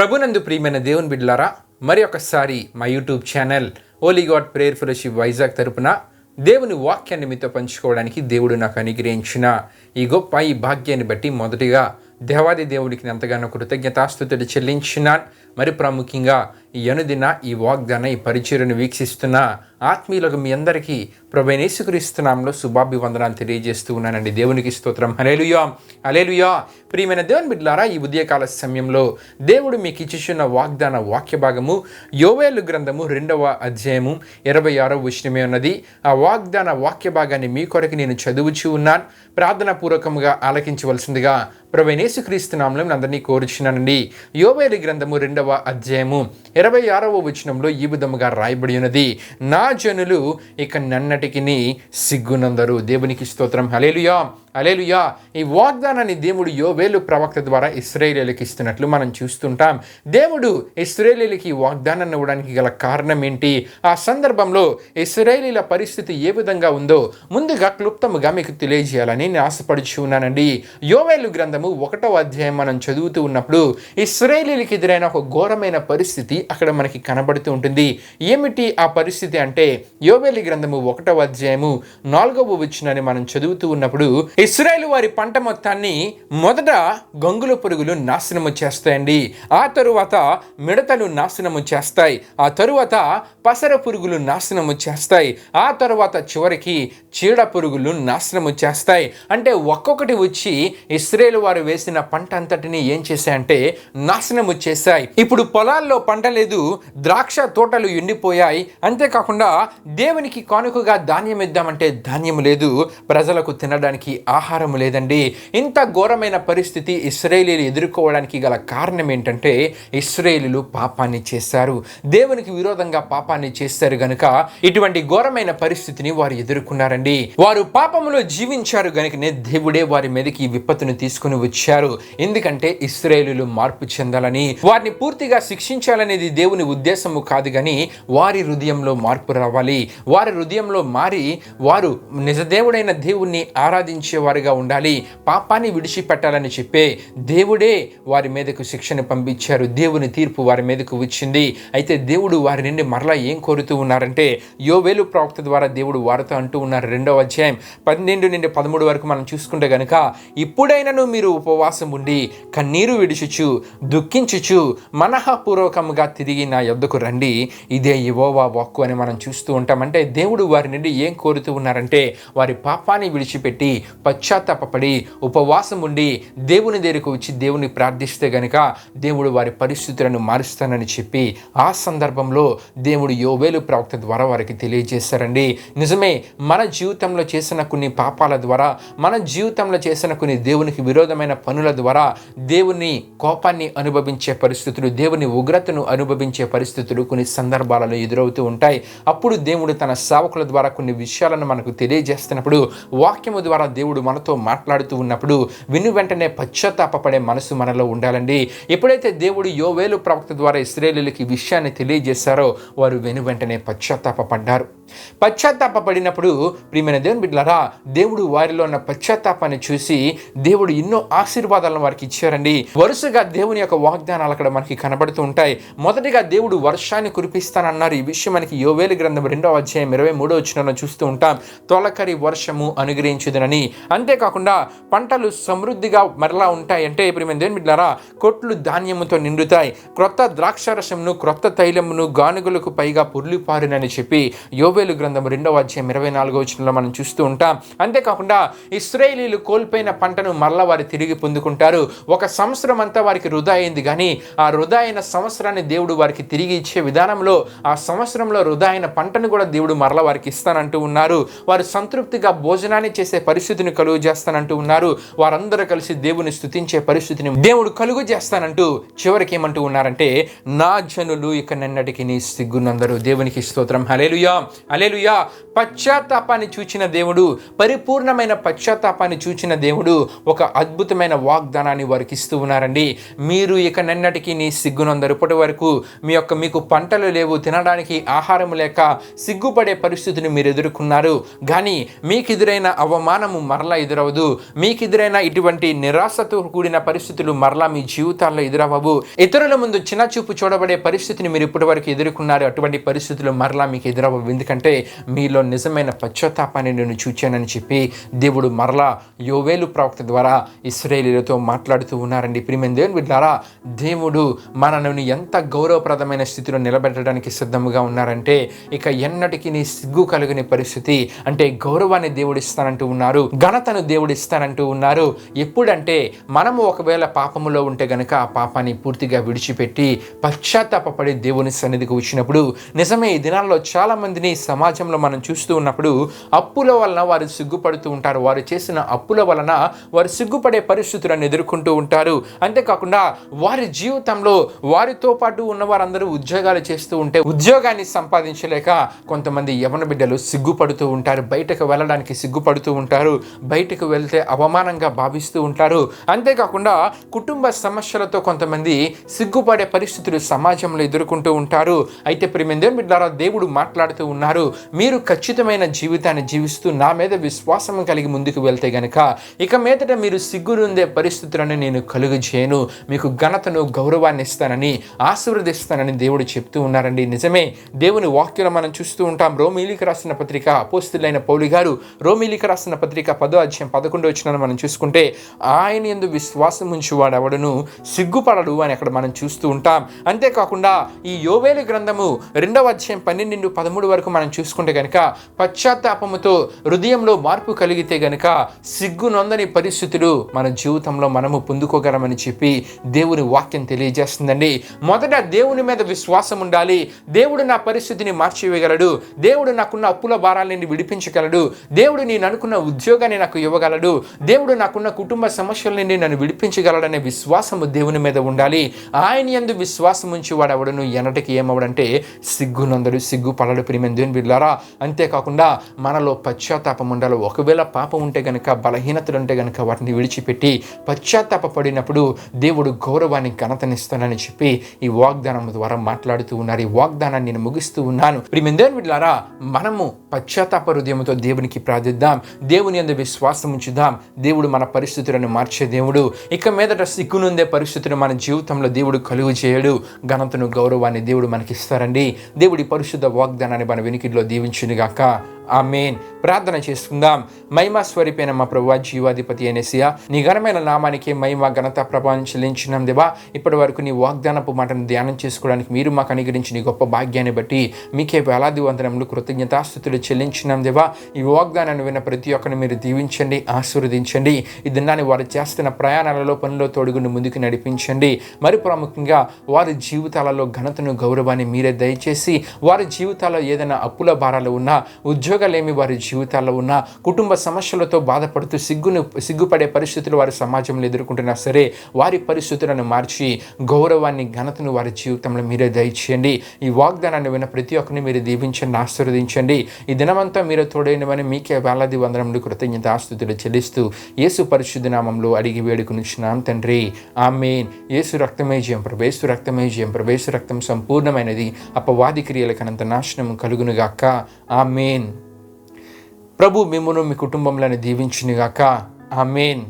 ప్రభునందు ప్రియమైన దేవుని బిడ్డలారా, మరి ఒకసారి మా యూట్యూబ్ ఛానల్ ఓలీ గాడ్ ప్రేయర్ ఫెలోషిప్ వైజాగ్ తరపున దేవుని వాక్యాన్ని మీతో పంచుకోవడానికి దేవుడు నాకు అనుగ్రహించిన ఈ భాగ్యాన్ని బట్టి మొదటిగా దేవాది దేవుడికి ఎంతగానో కృతజ్ఞతాస్తుతులు చెల్లించినాను. మరి ప్రాముఖ్యంగా ఈ అనుదిన ఈ వాగ్దాన ఈ పరిచర్యను వీక్షిస్తున్న ఆత్మీయులకు మీ అందరికీ ప్రభువైన యేసుక్రీస్తు నామములో శుభాభివందనాలు తెలియజేస్తూ ఉన్నానండి. దేవునికి స్తోత్రం. హల్లెలూయా హల్లెలూయా. ప్రియమైన దేవుని బిడ్డలారా, ఈ ఉదయకాల సమయంలో దేవుడు మీకు ఇచ్చుచున్న వాగ్దాన వాక్య భాగము యోవేలు గ్రంథము 2వ అధ్యాయము 26వ వచనమే ఉన్నది. ఆ వాగ్దాన వాక్య భాగాన్ని మీ కొరకు నేను చదువుచూ ఉన్నాను. ప్రార్థనా పూర్వకంగా ఆలకించవలసిందిగా ప్రభువైన యేసుక్రీస్తు నామములో అందరినీ కోరుచున్నానండి. యోవేలు గ్రంథము 2వ అధ్యాయము 26వ వచనంలో ఈ విధముగా రాయబడి ఉన్నది, నా జనులు ఇక నన్నటికి సిగ్గునందరు. దేవునికి స్తోత్రం. హల్లెలూయా హల్లెలూయా. ఈ వాగ్దానాన్ని దేవుడు యోవేలు ప్రవక్త ద్వారా ఇశ్రాయేలీయులకు ఇస్తున్నట్లు మనం చూస్తుంటాం. దేవుడు ఇశ్రాయేలీయులకి ఈ వాగ్దానాన్ని ఇవ్వడానికి గల కారణం ఏంటి, ఆ సందర్భంలో ఇశ్రాయేలీయుల పరిస్థితి ఏ విధంగా ఉందో ముందుగా క్లుప్తముగా మీకు తెలియజేయాలని నేను ఆశపడుచు ఉన్నానండి. యోవేలు గ్రంథము 1వ అధ్యాయం మనం చదువుతూ ఉన్నప్పుడు ఇశ్రాయేలీయులకి ఎదురైన ఒక ఘోరమైన పరిస్థితి అక్కడ మనకి కనబడుతూ ఉంటుంది. ఏమిటి ఆ పరిస్థితి అంటే, యోవేలు గ్రంథము 1వ అధ్యాయము 4వ వచనాన్ని మనం చదువుతూ ఉన్నప్పుడు ఇశ్రాయేలు వారి పంట మొత్తాన్ని మొదట గొంగుల పురుగులు నాశనము చేస్తాయండి, ఆ తరువాత మిడతలు నాశనము చేస్తాయి, ఆ తరువాత పసర పురుగులు నాశనము చేస్తాయి, ఆ తరువాత చివరికి చీడ పురుగులు నాశనము చేస్తాయి. అంటే ఒక్కొక్కటి వచ్చి ఇశ్రాయేలు వారు వేసిన పంట అంతటిని ఏం చేశాయంటే నాశనము చేశాయి. ఇప్పుడు పొలాల్లో పంట లేదు, ద్రాక్ష తోటలు ఎండిపోయాయి. అంతేకాకుండా దేవునికి కానుకగా ధాన్యం ఇద్దామంటే ధాన్యం లేదు, ప్రజలకు తినడానికి ఆహారం లేదండి. ఇంత ఘోరమైన పరిస్థితి ఇశ్రాయేలీయులు ఎదుర్కోవడానికి గల కారణం ఏంటంటే, ఇశ్రాయేలీయులు పాపాన్ని చేశారు, దేవునికి విరోధంగా పాపాన్ని చేశారు గనుక ఇటువంటి ఘోరమైన పరిస్థితిని వారు ఎదుర్కొన్నారండి. వారు పాపములో జీవించారు గనుకనే దేవుడే వారి మీదకి ఈ విపత్తును తీసుకుని వచ్చారు. ఎందుకంటే ఇశ్రాయేలీయులు మార్పు చెందాలని, వారిని పూర్తిగా శిక్షించాలనేది దేవుని ఉద్దేశము కాదు, కానీ వారి హృదయంలో మార్పు రావాలి. వారి హృదయంలో మారి వారు నిజదేవుడైన దేవుణ్ణి ఆరాధించే వారిగా ఉండాలి, పాపాన్ని విడిచిపెట్టాలని చెప్పే దేవుడే వారి మీదకు శిక్షను పంపించారు. దేవుని తీర్పు వారి మీదకు వచ్చింది. అయితే దేవుడు వారి నుండి మరలా ఏం కోరుతూ ఉన్నారంటే, యోవేలు ప్రవక్త ద్వారా దేవుడు వారితో అంటూ ఉన్నారు. 2వ అధ్యాయం 12 నుండి 13 వరకు మనం చూసుకుంటే గనుక, ఇప్పుడైనను మీరు ఉపవాసం ఉండి కన్నీరు విడిచుచు దుఃఖించుచు మనఃపూర్వకముగా తిరిగి నా యొద్దకు రండి, ఇదే యెహోవా వాక్కు అని మనం చూస్తూ ఉంటాం. అంటే దేవుడు వారి నుండి ఏం కోరుతూ ఉన్నారంటే, వారి పాపాన్ని విడిచిపెట్టి పశ్చాత్తాపడి ఉపవాసం ఉండి దేవుని దగ్గరకు వచ్చి దేవుని ప్రార్థిస్తే గనుక దేవుడు వారి పరిస్థితులను మారుస్తానని చెప్పి ఆ సందర్భంలో దేవుడు యోవేలు ప్రవక్త ద్వారా వారికి తెలియజేశారండి. నిజమే, మన జీవితంలో చేసిన కొన్ని పాపాల ద్వారా, మన జీవితంలో చేసిన కొన్ని దేవునికి విరోధమైన పనుల ద్వారా దేవుని కోపాన్ని అనుభవించే పరిస్థితులు, దేవుని ఉగ్రతను అనుభవించే పరిస్థితులు కొన్ని సందర్భాలలో ఎదురవుతూ ఉంటాయి. అప్పుడు దేవుడు తన సేవకుల ద్వారా కొన్ని విషయాలను మనకు తెలియజేస్తున్నప్పుడు, వాక్యము ద్వారా దేవుడు మనతో మాట్లాడుతూ ఉన్నప్పుడు విను వెంటనే పశ్చాత్తాపపడే మనసు మనలో ఉండాలండి. ఎప్పుడైతే దేవుడు యోవేలు ప్రవక్త ద్వారా ఇశ్రాయేలీయులకి విషయాన్ని తెలియజేశారో వారు వెను వెంటనే పశ్చాత్తాపడ్డారు. పశ్చాత్తాపడినప్పుడు ప్రియమైన దేవుని బిడ్డలారా, దేవుడు వారిలో ఉన్న పశ్చాత్తాపాన్ని చూసి దేవుడు ఎన్నో ఆశీర్వాదాలను వారికి ఇచ్చారండి. వరుసగా దేవుని యొక్క వాగ్దానాలు అక్కడ మనకి కనబడుతూ ఉంటాయి. మొదటిగా దేవుడు వర్షాన్ని కురిపిస్తానన్నారు. ఈ విషయం మనకి యోవేలు గ్రంథం 2వ అధ్యాయం 23వ వచనంలో చూస్తూ ఉంటాం. తొలకరి వర్షము అనుగ్రహించుదనని. అంతేకాకుండా పంటలు సమృద్ధిగా మరలా ఉంటాయి. అంటే ప్రియమైన దేవుని బిడ్డలారా, కొట్లు ధాన్యముతో నిండుతాయి, క్రొత్త ద్రాక్షారసమును క్రొత్త తైలమును గానుగులకు పైగా పొర్లిపారునని చెప్పి యోవేలు గ్రంథం 2వ అధ్యాయం 24వ వచనంలో మనం చూస్తూ ఉంటాం. అంతేకాకుండా ఇశ్రాయేలీయులు కోల్పోయిన పంటను మరలా వారు తిరిగి పొందుకుంటారు. ఒక సంవత్సరం అంతా వారికి వృధా అయింది, కానీ ఆ వృధా అయిన సంవత్సరాన్ని దేవుడు వారికి తిరిగి ఇచ్చే విధానంలో ఆ సంవత్సరంలో వృధా అయిన పంటను కూడా దేవుడు మరలా వారికి ఇస్తానంటూ ఉన్నారు. వారు సంతృప్తిగా భోజనాన్ని చేసే పరిస్థితిని కలుగు చేస్తానంటూ ఉన్నారు. వారందరూ కలిసి దేవుని స్తుతించే పరిస్థితిని దేవుడు కలుగు చేస్తానంటూ చివరికి ఏమంటూ ఉన్నారంటే, నా జనులు ఇక నన్నటికి సిగ్గునందరు. దేవునికి స్తోత్రం. హల్లెలూయా హల్లెలూయా. పశ్చాత్తాపాన్ని చూచిన దేవుడు, పరిపూర్ణమైన పశ్చాత్తాపాన్ని చూచిన దేవుడు ఒక అద్భుతమైన వాగ్దానాన్ని వారికి ఇస్తూ ఉన్నారండి. మీరు ఇక నన్నటికి సిగ్గునందరు. ఇప్పటి వరకు మీకు పంటలు లేవు, తినడానికి ఆహారం లేక సిగ్గుపడే పరిస్థితిని మీరు ఎదుర్కొన్నారు. కానీ మీకు ఎదురైన అవమానము మరలా మరలా ఎదురవదు. మీకు ఎదురైన ఇటువంటి నిరాశతో కూడిన పరిస్థితులు మరలా మీ జీవితాల్లో ఎదురవ్వవు. ఇతరుల ముందు చిన్న చూపు చూడబడే పరిస్థితిని మీరు ఇప్పటి వరకు ఎదుర్కొన్నారు. అటువంటి పరిస్థితులు మరలా మీకు ఎదురవ్వవు. ఎందుకంటే మీలో నిజమైన పశ్చాత్తాపాన్ని నేను చూచానని చెప్పి దేవుడు మరలా యోవేలు ప్రవక్త ద్వారా ఇశ్రాయేలీయులతో మాట్లాడుతూ ఉన్నారండి. ప్రియమైన దేవుని బిడ్డలారా, దేవుడు మనల్ని ఎంత గౌరవప్రదమైన స్థితిలో నిలబెట్టడానికి సిద్ధంగా ఉన్నారంటే ఇక ఎన్నటికీ నీ సిగ్గు కలుగుని పరిస్థితి, అంటే గౌరవాన్ని దేవుడు ఇస్తానంటూ ఉన్నారు, ఘనతను దేవుడు ఇస్తానంటూ ఉన్నారు. ఎప్పుడంటే మనము ఒకవేళ పాపములో ఉంటే గనక ఆ పాపాన్ని పూర్తిగా విడిచిపెట్టి పశ్చాత్తాపపడి దేవుని సన్నిధికి వచ్చినప్పుడు, నిజమే ఈ దినాల్లో చాలా మందిని సమాజంలో మనం చూస్తూ ఉన్నప్పుడు అప్పుల వలన వారు సిగ్గుపడుతూ ఉంటారు. వారు చేసిన అప్పుల వలన వారు సిగ్గుపడే పరిస్థితులను ఎదుర్కొంటూ ఉంటారు. అంతేకాకుండా వారి జీవితంలో వారితో పాటు ఉన్న వారందరూ ఉద్యోగాలు చేస్తూ ఉంటే ఉద్యోగాన్ని సంపాదించలేక కొంతమంది యవన బిడ్డలు సిగ్గుపడుతూ ఉంటారు. బయటకు వెళ్ళడానికి సిగ్గుపడుతూ ఉంటారు. బయటకు వెళ్తే అవమానంగా భావిస్తూ ఉంటారు. అంతేకాకుండా కుటుంబ సమస్యలతో కొంతమంది సిగ్గుపడే పరిస్థితులు సమాజంలో ఎదుర్కొంటూ ఉంటారు. అయితే ప్రియమైన దేవుని బిడ్డలారా, దేవుడు మాట్లాడుతూ ఉన్నారు, మీరు ఖచ్చితమైన జీవితాన్ని జీవిస్తూ నా మీద విశ్వాసం కలిగి ముందుకు వెళ్తే గనక ఇక మీదట మీరు సిగ్గునుందే పరిస్థితులను నేను కలుగజేయను, మీకు ఘనతను గౌరవాన్ని ఇస్తానని ఆశీర్వదిస్తానని దేవుడు చెప్తూ ఉన్నారండి. నిజమే, దేవుని వాక్యంలో మనం చూస్తూ ఉంటాం. రోమీలికి రాసిన పత్రిక అపోస్తలుడైన పౌలు గారు రోమీలికి రాసిన పత్రిక 10వ అధ్యాయం 11వ వచనాన్ని మనం చూసుకుంటే, ఆయన యందు విశ్వాసం ఉంచువాడు ఎవడును సిగ్గుపడడు అని అక్కడ మనం చూస్తూ ఉంటాం. అంతేకాకుండా ఈ యోవేలు గ్రంథము 2వ అధ్యాయం 12-13 వరకు మనం చూసుకుంటే గనక పశ్చాత్తాపముతో హృదయంలో మార్పు కలిగితే గనక సిగ్గు నొందని పరిస్థితులు మన జీవితంలో మనము పొందుకోగలమని చెప్పి దేవుని వాక్యం తెలియజేస్తుందండి. మొదట దేవుని మీద విశ్వాసం ఉండాలి. దేవుడు నా పరిస్థితిని మార్చివేయగలడు, దేవుడు నాకున్న అప్పుల భారాలని విడిపించగలడు, దేవుడు నేను అనుకున్న ఉద్యోగాన్ని నాకు ఇవ్వగలడు, దేవుడు నాకున్న కుటుంబ సమస్యల నుండి నన్ను విడిపించగలడనే విశ్వాసము దేవుని మీద ఉండాలి. ఆయన యందు విశ్వాసం ఉంచి వాడు ఎవడను ఎన్నటికి ఏమవడంటే సిగ్గునందడు, సిగ్గుపడడు. ప్రియమైన దేవుని బిడ్డలారా, అంతేకాకుండా మనలో పశ్చాత్తాపం ఉండాలి. ఒకవేళ పాపం ఉంటే గనక, బలహీనతలు ఉంటే గనక వాటిని విడిచిపెట్టి పశ్చాత్తాపడినప్పుడు దేవుడు గౌరవాన్ని ఘనతనిస్తానని చెప్పి ఈ వాగ్దానం ద్వారా మాట్లాడుతూ ఉన్నారు. ఈ వాగ్దానాన్ని నేను ముగిస్తూ ఉన్నాను. ప్రియమైన దేవుని బిడ్డలారా, మనము పశ్చాత్తాప హృదయంతో దేవునికి ప్రార్థిద్దాం, దేవుని యందు విశ్వాసం ఉంచుదాం. దేవుడు మన పరిస్థితులను మార్చే దేవుడు. ఇక మీదట సిగ్గునుందే పరిస్థితులు మన జీవితంలో దేవుడు కలుగు చేయడు. ఘనతను గౌరవాన్ని దేవుడు మనకి ఇస్తారండి. దేవుడి పరిశుద్ధ వాగ్దానాన్ని మన వెనుకలో దీవించునుగాక. ఆమేన్. ప్రార్థన చేసుకుందాం. మహిమా స్వరూపైన మా ప్రభువా, జీవాధిపతి అనేసియా, నీ ఘనమైన నామానికి మహిమ ఘనత ప్రభావం చెల్లించినాం దేవా. ఇప్పటి వరకు నీ వాగ్దానపు మాటను ధ్యానం చేసుకోవడానికి మీరు మాకు అనుగ్రహించిన నీ గొప్ప భాగ్యాన్ని బట్టి మీకే వేలాది వందనములు కృతజ్ఞతాస్తుతులు చెల్లించినాం దేవా. ఈ వాగ్దానాన్ని విన్న ప్రతి ఒక్కరిని మీరు దీవించండి, ఆశీర్వదించండి. ఈ దినాన్ని వారు చేస్తున్న ప్రయాణాలలో పనిలో తోడుగుని ముందుకు నడిపించండి. మరి ప్రాముఖ్యంగా వారి జీవితాలలో ఘనతను గౌరవాన్ని మీరే దయచేసి, వారి జీవితాల్లో ఏదైనా అప్పుల భారాలు ఉన్నా, ఉద్యోగాలేమి వారి జీవితాల్లో ఉన్న, కుటుంబ సమస్యలతో బాధపడుతూ సిగ్గుపడే పరిస్థితులు వారి సమాజంలో ఎదుర్కొంటున్నా సరే, వారి పరిస్థితులను మార్చి గౌరవాన్ని ఘనతను వారి జీవితంలో మీరే దయచేయండి. ఈ వాగ్దానాన్ని విన్న ప్రతి ఒక్కరిని మీరు దీవించండి, ఆశీర్వదించండి. ఈ దినమంతా మీరు తోడైనవని మీకే వేలాది వందనములు కృతజ్ఞత ఆస్తుతులు చెల్లిస్తూ యేసు పరిశుద్ధ నామంలో అడిగి వేడుకొనుచున్నాం తండ్రి. ఆమేన్. యేసు రక్తమే జయం ప్రభు, యేసు రక్తమే జయం ప్రభు, యేసు రక్తం సంపూర్ణమైనది, అపవాది క్రియలకనంత నాశనం కలుగునుగాక. ఆమేన్. ప్రభు మిమ్మును మీ కుటుంబంలోని దీవించునుగాక. ఆమేన్.